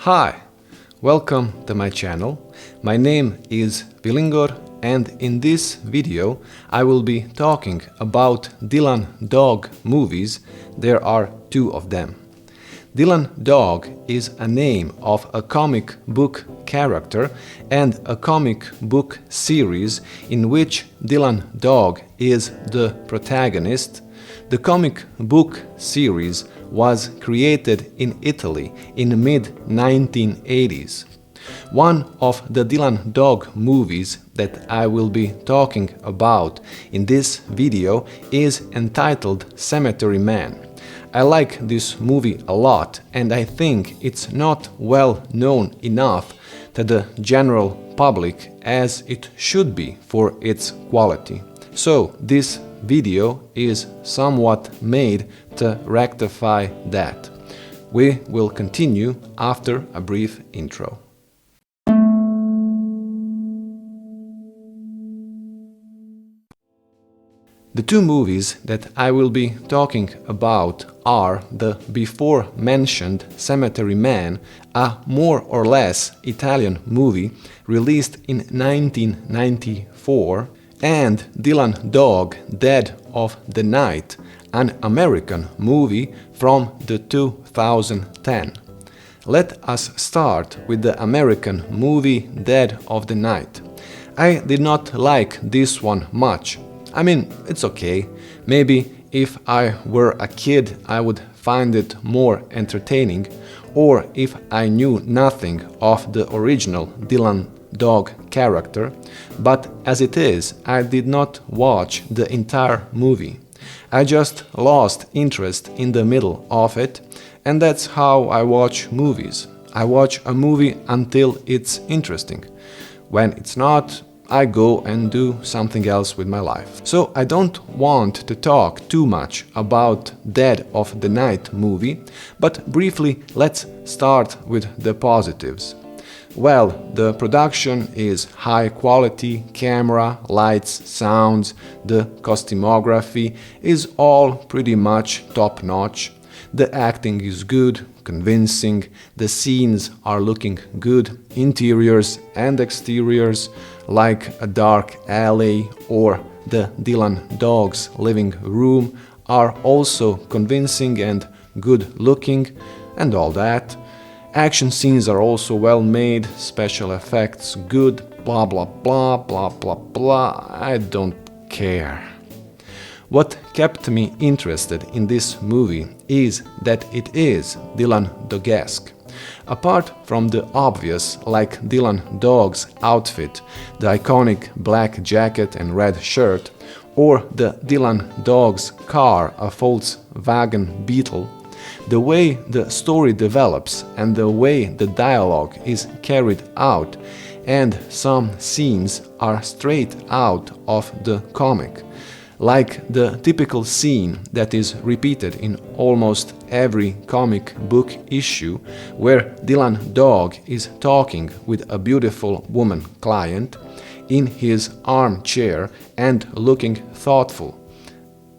Hi, welcome to my channel. My name is Vilingor and in this video I will be talking about Dylan Dog movies. There are two of them. Dylan Dog is a name of a comic book character and a comic book series in which Dylan Dog is the protagonist. The comic book series was created in Italy in the mid-1980s. One of the Dylan Dog movies that I will be talking about in this video is entitled Cemetery Man. I like this movie a lot and I think it's not well known enough to the general public as it should be for its quality. So this video is somewhat made to rectify that. We will continue after a brief intro. The two movies that I will be talking about are the before-mentioned Cemetery Man, a more or less Italian movie released in 1994, and Dylan Dog Dead of the Night, an American movie from the 2010. Let us start with the American movie Dead of the Night. I did not like this one much. I mean, it's okay. Maybe if I were a kid I would find it more entertaining, or if I knew nothing of the original Dylan Dog character, but as it is, I did not watch the entire movie. I just lost interest in the middle of it, and that's how I watch movies. I watch a movie until it's interesting. When it's not, I go and do something else with my life. So I don't want to talk too much about Dead of the Night movie, but briefly let's start with the positives. Well, the production is high quality, camera, lights, sounds, the costumography is all pretty much top notch. The acting is good, convincing, the scenes are looking good, interiors and exteriors, like a dark alley or the Dylan Dog's living room, are also convincing and good looking, and all that. Action scenes are also well made, special effects good, blah blah blah blah blah blah, I don't care. What kept me interested in this movie is that it is Dylan Dog-esque. Apart from the obvious, like Dylan Dog's outfit, the iconic black jacket and red shirt, or the Dylan Dog's car, a Volkswagen Beetle, the way the story develops and the way the dialogue is carried out, and some scenes are straight out of the comic, like the typical scene that is repeated in almost every comic book issue, where Dylan Dog is talking with a beautiful woman client in his armchair and looking thoughtful.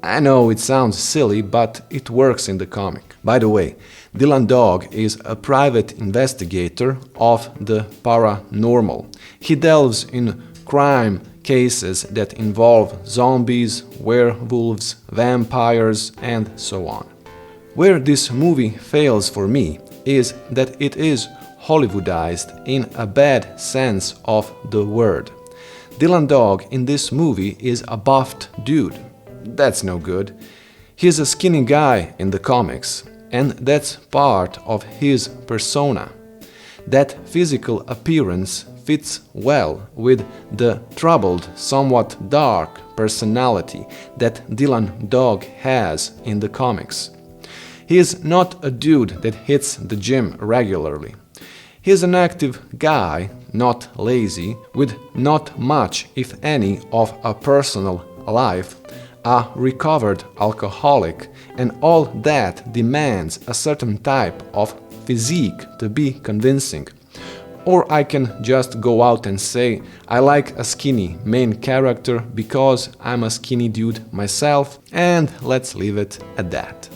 I know it sounds silly, but it works in the comic. By the way, Dylan Dog is a private investigator of the paranormal. He delves in crime cases that involve zombies, werewolves, vampires, and so on. Where this movie fails for me is that it is Hollywoodized in a bad sense of the word. Dylan Dog in this movie is a buffed dude. That's no good. He's a skinny guy in the comics, and that's part of his persona. That physical appearance fits well with the troubled, somewhat dark personality that Dylan Dog has in the comics. He is not a dude that hits the gym regularly. He's an active guy, not lazy, with not much, if any, of a personal life, a recovered alcoholic, and all that demands a certain type of physique to be convincing. Or I can just go out and say I like a skinny main character because I'm a skinny dude myself, and let's leave it at that.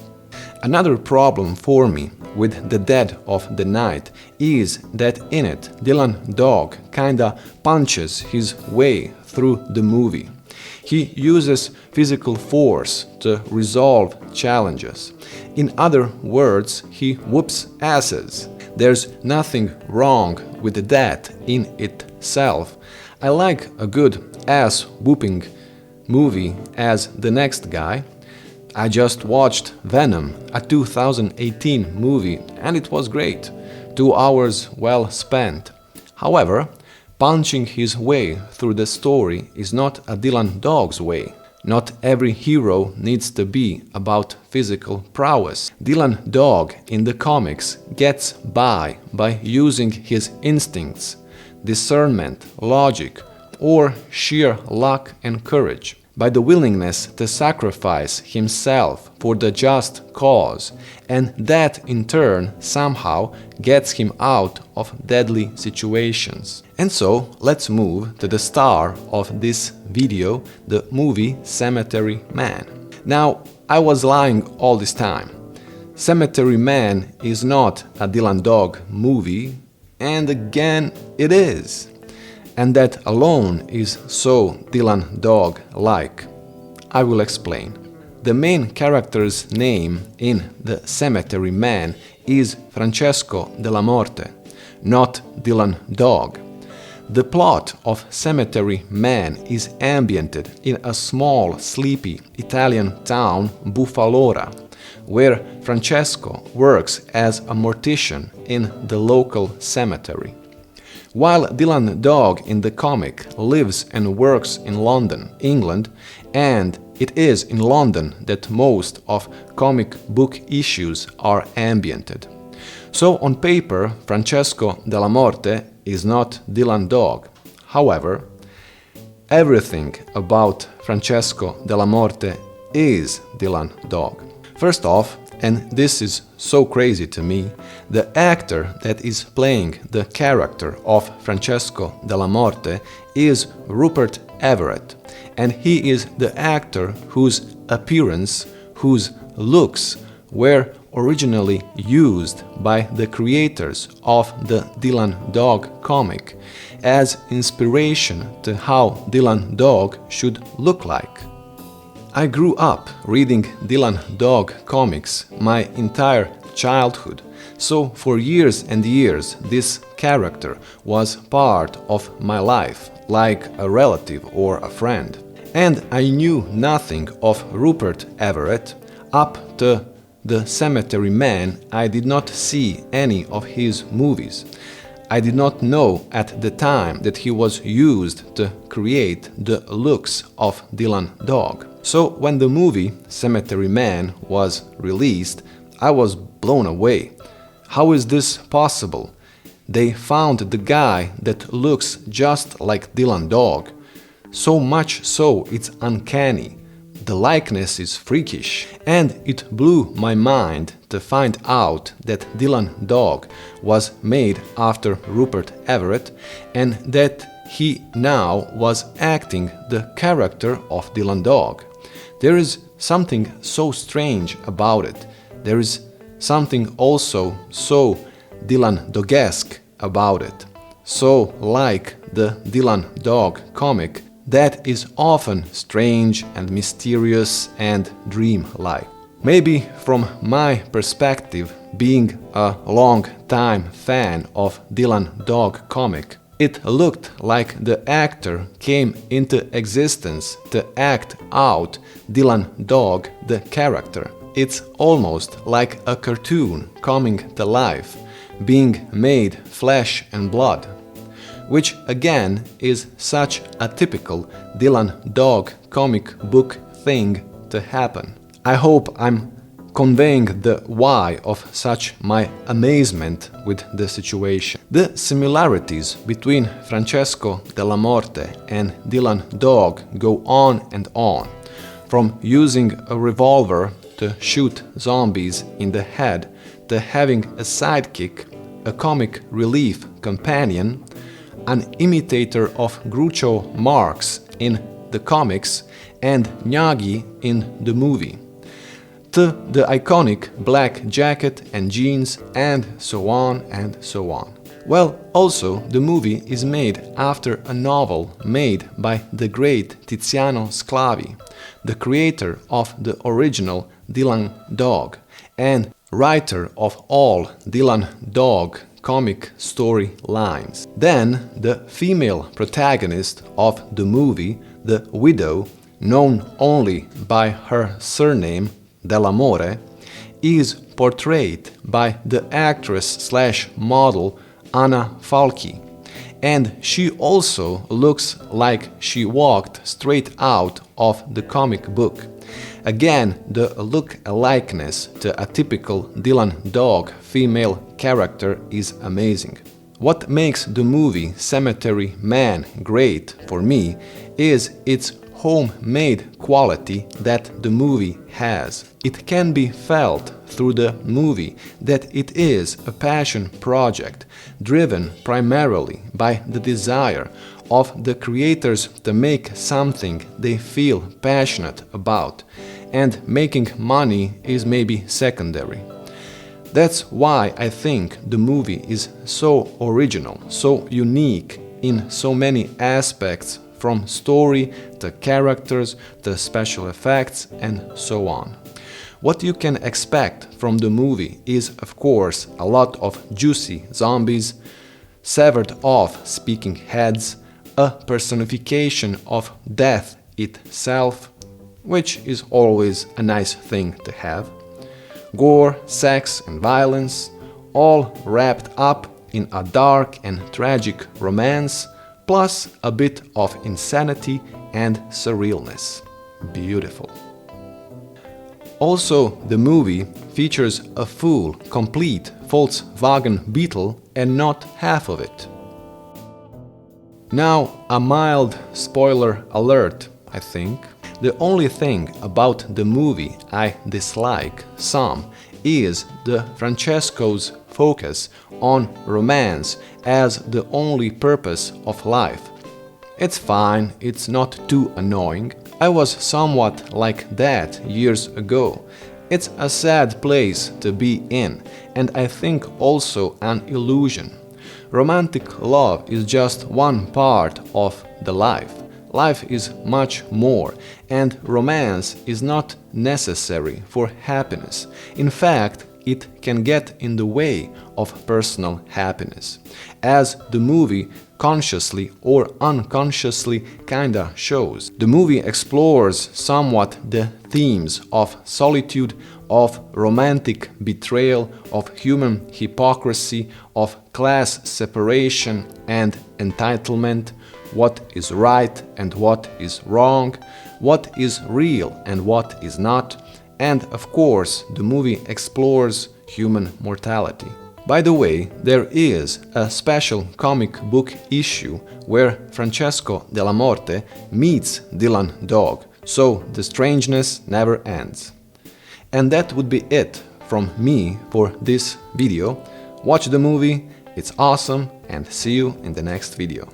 Another problem for me with The Dead of the Night is that in it Dylan Dog kinda punches his way through the movie. He uses physical force to resolve challenges. In other words, he whoops asses. There's nothing wrong with that in itself. I like a good ass-whooping movie as The Next Guy. I just watched Venom, a 2018 movie, and it was great. 2 hours well spent. However, punching his way through the story is not a Dylan Dog's way. Not every hero needs to be about physical prowess. Dylan Dog in the comics gets by using his instincts, discernment, logic, or sheer luck and courage, by the willingness to sacrifice himself for the just cause, and that in turn somehow gets him out of deadly situations. And so let's move to the star of this video, the movie Cemetery Man. Now, I was lying all this time. Cemetery Man is not a Dylan Dog movie, and again it is. And that alone is so Dylan Dog-like. I will explain. The main character's name in The Cemetery Man is Francesco Della Morte, not Dylan Dog. The plot of Cemetery Man is ambiented in a small, sleepy Italian town, Buffalora, where Francesco works as a mortician in the local cemetery. While Dylan Dog in the comic lives and works in London, England, and it is in London that most of comic book issues are ambiented. So on paper, Francesco Della Morte is not Dylan Dog. However, everything about Francesco Della Morte is Dylan Dog. First off, and this is so crazy to me, the actor that is playing the character of Francesco Della Morte is Rupert Everett, and he is the actor whose appearance, whose looks were originally used by the creators of the Dylan Dog comic as inspiration to how Dylan Dog should look like. I grew up reading Dylan Dog comics my entire childhood, so for years and years this character was part of my life, like a relative or a friend. And I knew nothing of Rupert Everett. Up to The Cemetery Man, I did not see any of his movies. I did not know at the time that he was used to create the looks of Dylan Dog. So when the movie Cemetery Man was released, I was blown away. How is this possible? They found the guy that looks just like Dylan Dog. So much so it's uncanny. The likeness is freakish, and it blew my mind to find out that Dylan Dog was made after Rupert Everett and that he now was acting the character of Dylan Dog. There is something so strange about it. There is something also so Dylan Dog-esque about it. So like the Dylan Dog comic, that is often strange and mysterious and dream-like. Maybe from my perspective, being a long-time fan of Dylan Dog comic, it looked like the actor came into existence to act out Dylan Dog the character. It's almost like a cartoon coming to life, being made flesh and blood, which again is such a typical Dylan Dog comic book thing to happen. I hope I'm conveying the why of such my amazement with the situation. The similarities between Francesco Della Morte and Dylan Dog go on and on, from using a revolver to shoot zombies in the head to having a sidekick, a comic relief companion, an imitator of Groucho Marx in the comics, and Miyagi in the movie. to the iconic black jacket and jeans, and so on and so on. Well, also, the movie is made after a novel made by the great Tiziano Sclavi, the creator of the original Dylan Dog and writer of all Dylan Dog comic story lines. Then, the female protagonist of the movie, the widow, known only by her surname, Dell'Amore, is portrayed by the actress/model Anna Falchi, and she also looks like she walked straight out of the comic book. Again, the look-alikeness to a typical Dylan Dog female character is amazing. What makes the movie Cemetery Man great for me is its homemade quality that the movie has. It can be felt through the movie that it is a passion project driven primarily by the desire of the creators to make something they feel passionate about, and making money is maybe secondary. That's why I think the movie is so original, so unique in so many aspects, from story to characters to special effects and so on. What you can expect from the movie is, of course, a lot of juicy zombies, severed off speaking heads, a personification of death itself, which is always a nice thing to have, gore, sex and violence, all wrapped up in a dark and tragic romance, plus a bit of insanity and surrealness. Beautiful. Also, the movie features a full, complete Volkswagen Beetle and not half of it. Now, a mild spoiler alert, I think. The only thing about the movie I dislike some is the Francesco's focus on romance as the only purpose of life. It's fine, it's not too annoying. I was somewhat like that years ago. It's a sad place to be in, and I think also an illusion. Romantic love is just one part of the life. Life is much more, and romance is not necessary for happiness. In fact, it can get in the way of personal happiness, as the movie consciously or unconsciously kinda shows. The movie explores somewhat the themes of solitude, of romantic betrayal, of human hypocrisy, of class separation and entitlement, what is right and what is wrong, what is real and what is not, and of course the movie explores human mortality. By the way, there is a special comic book issue where Francesco Della Morte meets Dylan Dog, so the strangeness never ends. And that would be it from me for this video. Watch the movie, it's awesome, and see you in the next video.